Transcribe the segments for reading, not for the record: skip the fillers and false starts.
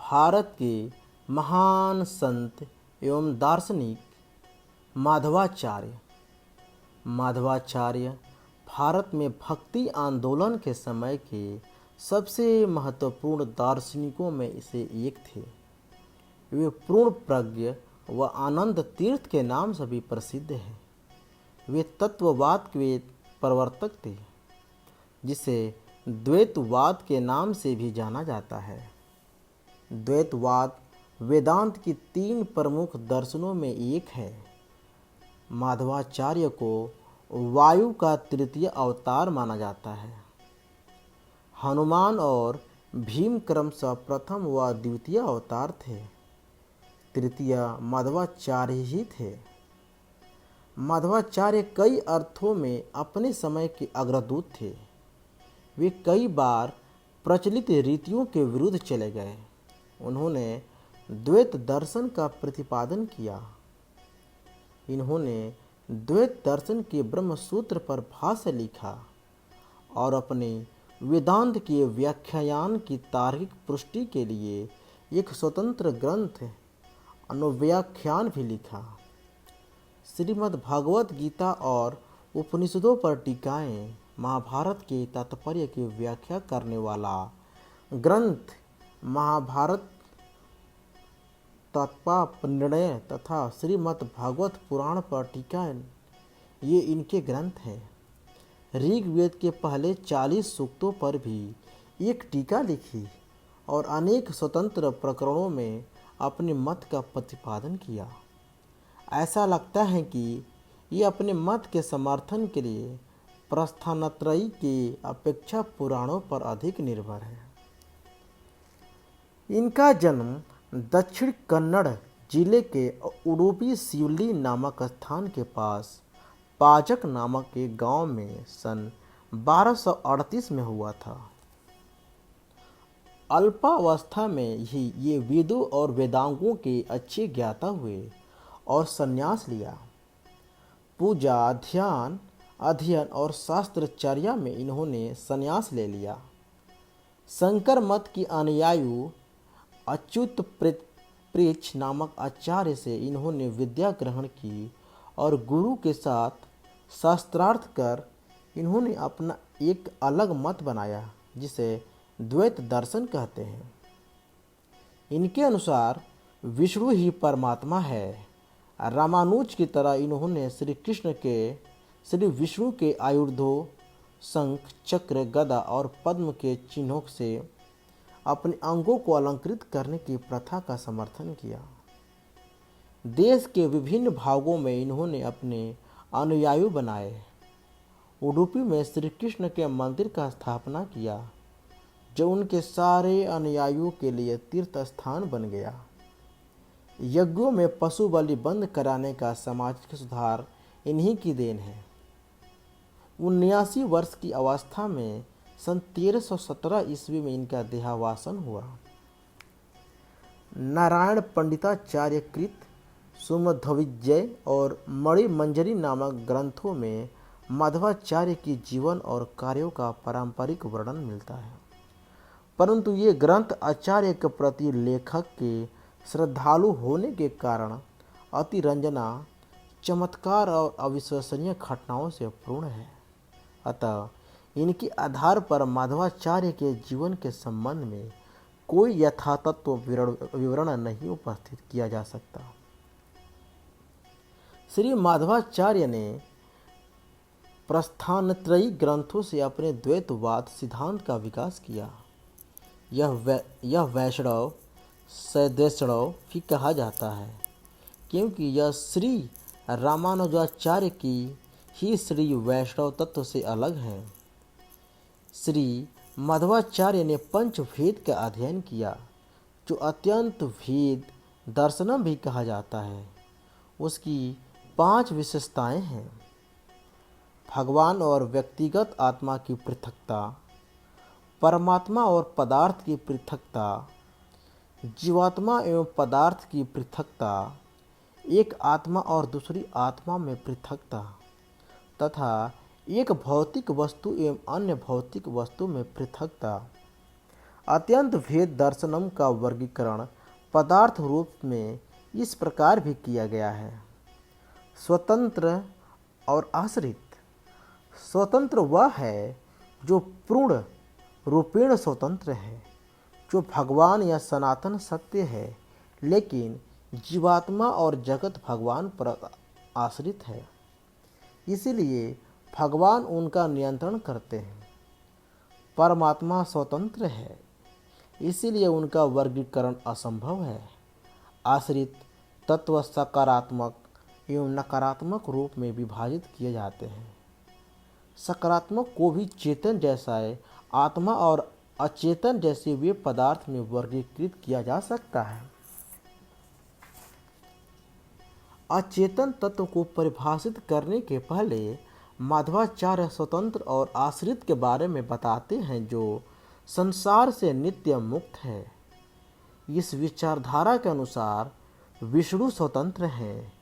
भारत के महान संत एवं दार्शनिक माधवाचार्य। माधवाचार्य भारत में भक्ति आंदोलन के समय के सबसे महत्वपूर्ण दार्शनिकों में से एक थे। वे पूर्ण प्रज्ञ व आनंद तीर्थ के नाम से भी प्रसिद्ध हैं। वे तत्ववाद के प्रवर्तक थे, जिसे द्वैतवाद के नाम से भी जाना जाता है। द्वैतवाद वेदांत की 3 प्रमुख दर्शनों में एक है। माधवाचार्य को वायु का तृतीय अवतार माना जाता है। हनुमान और भीम क्रमशः प्रथम व द्वितीय अवतार थे। तृतीय माधवाचार्य ही थे। माधवाचार्य कई अर्थों में अपने समय के अग्रदूत थे। वे कई बार प्रचलित रीतियों के विरुद्ध चले गए। उन्होंने द्वैत दर्शन का प्रतिपादन किया। इन्होंने द्वैत दर्शन के ब्रह्म सूत्र पर भाष्य लिखा और अपने वेदांत के व्याख्यान की तार्किक पुष्टि के लिए एक स्वतंत्र ग्रंथ अनुव्याख्यान भी लिखा। श्रीमद् भागवत गीता और उपनिषदों पर टीकाएं, महाभारत के तात्पर्य की व्याख्या करने वाला ग्रंथ महाभारत तात्पर्य तथा श्रीमद् भागवत पुराण पर टीकाएं, ये इनके ग्रंथ हैं। ऋग्वेद के पहले 40 सूक्तों पर भी एक टीका लिखी और अनेक स्वतंत्र प्रकरणों में अपने मत का प्रतिपादन किया। ऐसा लगता है कि ये अपने मत के समर्थन के लिए प्रस्थानत्रयी के अपेक्षा पुराणों पर अधिक निर्भर है। इनका जन्म दक्षिण कन्नड़ जिले के उडुपी शिवली नामक स्थान के पास पाजक नामक एक गांव में सन 1238 में हुआ था। अल्पावस्था में ही ये वेदों और वेदांगों के अच्छे ज्ञाता हुए और संन्यास लिया। पूजा, ध्यान, अध्ययन और शास्त्रचर्या में इन्होंने संन्यास ले लिया। शंकर मत की अनुयायी अच्युत प्रेक्ष नामक आचार्य से इन्होंने विद्या ग्रहण की और गुरु के साथ शास्त्रार्थ कर इन्होंने अपना एक अलग मत बनाया, जिसे द्वैत दर्शन कहते हैं। इनके अनुसार विष्णु ही परमात्मा है। रामानुज की तरह इन्होंने श्री विष्णु के आयुर्धों, शंख, चक्र, गदा और पद्म के चिन्हों से अपने अंगों को अलंकृत करने की प्रथा का समर्थन किया। देश के विभिन्न भागों में इन्होंने अपने अनुयायी बनाए। उडुपी में श्री कृष्ण के मंदिर का स्थापना किया, जो उनके सारे अनुयायियों के लिए तीर्थ स्थान बन गया। यज्ञों में पशु बलि बंद कराने का सामाजिक सुधार इन्हीं की देन है। 79 वर्ष की अवस्था में सन 1317 ईस्वी में इनका देहावसान हुआ। नारायण पंडिताचार्य कृत सुमध्विजय और मणिमंजरी नामक ग्रंथों में माधवाचार्य की जीवन और कार्यों का पारंपरिक वर्णन मिलता है, परंतु ये ग्रंथ आचार्य के प्रति लेखक के श्रद्धालु होने के कारण अतिरंजना, चमत्कार और अविश्वसनीय घटनाओं से पूर्ण है। अतः इनके आधार पर माधवाचार्य के जीवन के संबंध में कोई यथातत्व विवरण नहीं उपस्थित किया जा सकता। श्री माधवाचार्य ने प्रस्थानत्रयी ग्रंथों से अपने द्वैतवाद सिद्धांत का विकास किया। यह वैष्णव सदैष्णव भी कहा जाता है, क्योंकि यह श्री रामानुजाचार्य की ही श्री वैष्णव तत्व से अलग है। श्री माधवाचार्य ने पंचभेद का अध्ययन किया, जो अत्यंत भेद दर्शनम भी कहा जाता है। उसकी 5 विशेषताएं हैं: भगवान और व्यक्तिगत आत्मा की पृथकता, परमात्मा और पदार्थ की पृथकता, जीवात्मा एवं पदार्थ की पृथकता, एक आत्मा और दूसरी आत्मा में पृथकता तथा एक भौतिक वस्तु एवं अन्य भौतिक वस्तु में पृथकता। अत्यंत भेद दर्शनम का वर्गीकरण पदार्थ रूप में इस प्रकार भी किया गया है। स्वतंत्र और आश्रित। स्वतंत्र वह है जो पूर्ण रूपेण स्वतंत्र है, जो भगवान या सनातन सत्य है, लेकिन जीवात्मा और जगत भगवान पर आश्रित है, इसलिए भगवान उनका नियंत्रण करते हैं। परमात्मा स्वतंत्र है, इसीलिए उनका वर्गीकरण असंभव है। आश्रित तत्व सकारात्मक एवं नकारात्मक रूप में विभाजित किए जाते हैं। सकारात्मक को भी चेतन जैसा है, आत्मा और अचेतन जैसे वे पदार्थ में वर्गीकृत किया जा सकता है। अचेतन तत्व को परिभाषित करने के पहले माधवाचार्य स्वतंत्र और आश्रित के बारे में बताते हैं, जो संसार से नित्य मुक्त है। इस विचारधारा के अनुसार विष्णु स्वतंत्र हैं,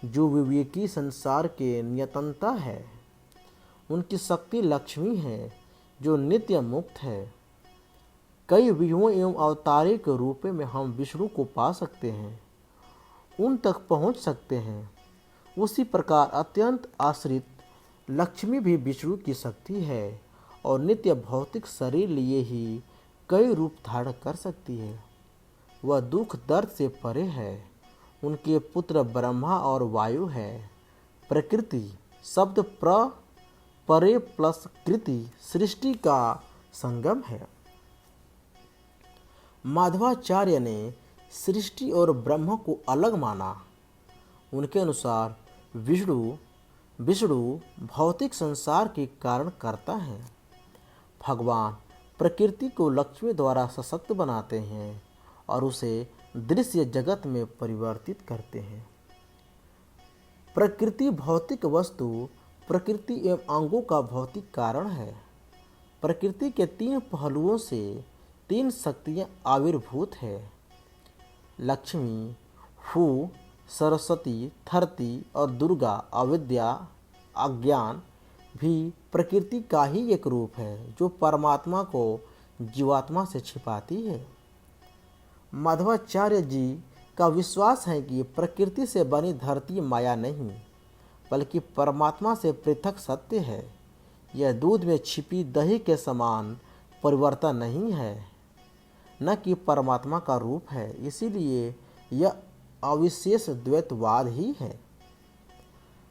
जो विवेकी संसार के नियंता है। उनकी शक्ति लक्ष्मी है, जो नित्य मुक्त है। कई व्यूहों एवं अवतारिक रूप में हम विष्णु को पा सकते हैं, उन तक पहुंच सकते हैं। उसी प्रकार अत्यंत आश्रित लक्ष्मी भी विष्णु की शक्ति है और नित्य भौतिक शरीर लिए ही कई रूप धारण कर सकती है। वह दुख दर्द से परे है। उनके पुत्र ब्रह्मा और वायु है। प्रकृति शब्द परे प्लस कृति सृष्टि का संगम है। माधवाचार्य ने सृष्टि और ब्रह्म को अलग माना। उनके अनुसार विष्णु भौतिक संसार के कारण करता है। भगवान प्रकृति को लक्ष्मी द्वारा सशक्त बनाते हैं और उसे दृश्य जगत में परिवर्तित करते हैं। प्रकृति भौतिक वस्तु, प्रकृति एवं अंगों का भौतिक कारण है। प्रकृति के 3 पहलुओं से 3 शक्तियाँ आविर्भूत है। लक्ष्मी, हु, सरस्वती, धरती और दुर्गा अविद्या अज्ञान भी प्रकृति का ही एक रूप है, जो परमात्मा को जीवात्मा से छिपाती है। माधवाचार्य जी का विश्वास है कि प्रकृति से बनी धरती माया नहीं, बल्कि परमात्मा से पृथक सत्य है। यह दूध में छिपी दही के समान परिवर्तन नहीं है, न कि परमात्मा का रूप है। इसीलिए यह अविशेष द्वैतवाद ही है।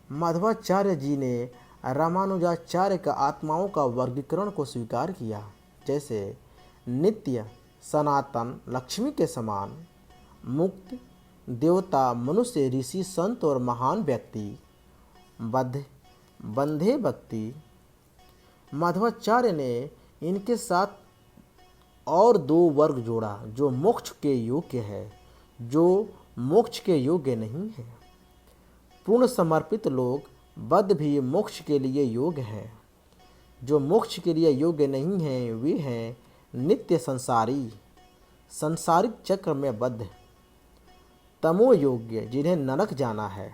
माधवाचार्य जी ने रामानुजाचार्य का आत्माओं का वर्गीकरण को स्वीकार किया, जैसे नित्य सनातन लक्ष्मी के समान, मुक्त देवता मनुष्य ऋषि संत और महान व्यक्ति, बंधे व्यक्ति। माधवाचार्य ने इनके साथ और 2 वर्ग जोड़ा, जो मोक्ष के योग्य है, जो मोक्ष के योग्य नहीं है। पूर्ण समर्पित लोग बद्ध भी मोक्ष के लिए योग्य हैं। जो मोक्ष के लिए योग्य नहीं हैं, वे हैं नित्य संसारी, संसारिक चक्र में बद्ध, तमो योग्य, जिन्हें नरक जाना है।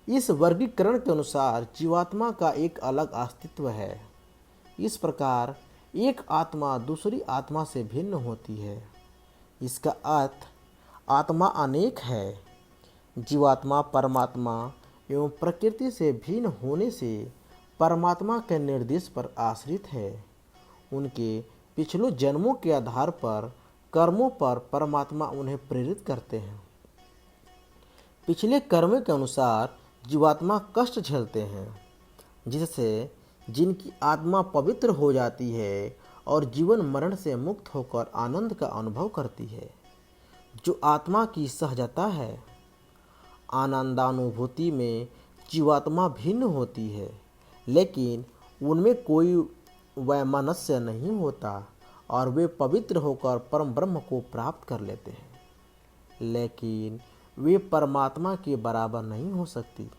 इस वर्गीकरण के अनुसार जीवात्मा का एक अलग अस्तित्व है। इस प्रकार एक आत्मा दूसरी आत्मा से भिन्न होती है। इसका अर्थ आत्मा अनेक है। जीवात्मा परमात्मा एवं प्रकृति से भिन्न होने से परमात्मा के निर्देश पर आश्रित है। उनके पिछले जन्मों के आधार पर कर्मों पर परमात्मा उन्हें प्रेरित करते हैं। पिछले कर्म के अनुसार जीवात्मा कष्ट झेलते हैं, जिससे जिनकी आत्मा पवित्र हो जाती है और जीवन मरण से मुक्त होकर आनंद का अनुभव करती है, जो आत्मा की सहजता है। आनंदानुभूति में जीवात्मा भिन्न होती है, लेकिन उनमें कोई वैमनस्य नहीं होता और वे पवित्र होकर परम ब्रह्म को प्राप्त कर लेते हैं। लेकिन वे परमात्मा के बराबर नहीं हो सकती।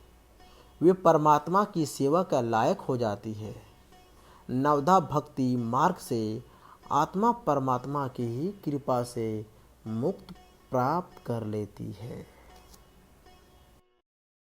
वे परमात्मा की सेवा का लायक हो जाती है। नवधा भक्ति मार्ग से आत्मा परमात्मा की ही कृपा से मुक्त प्राप्त कर लेती है।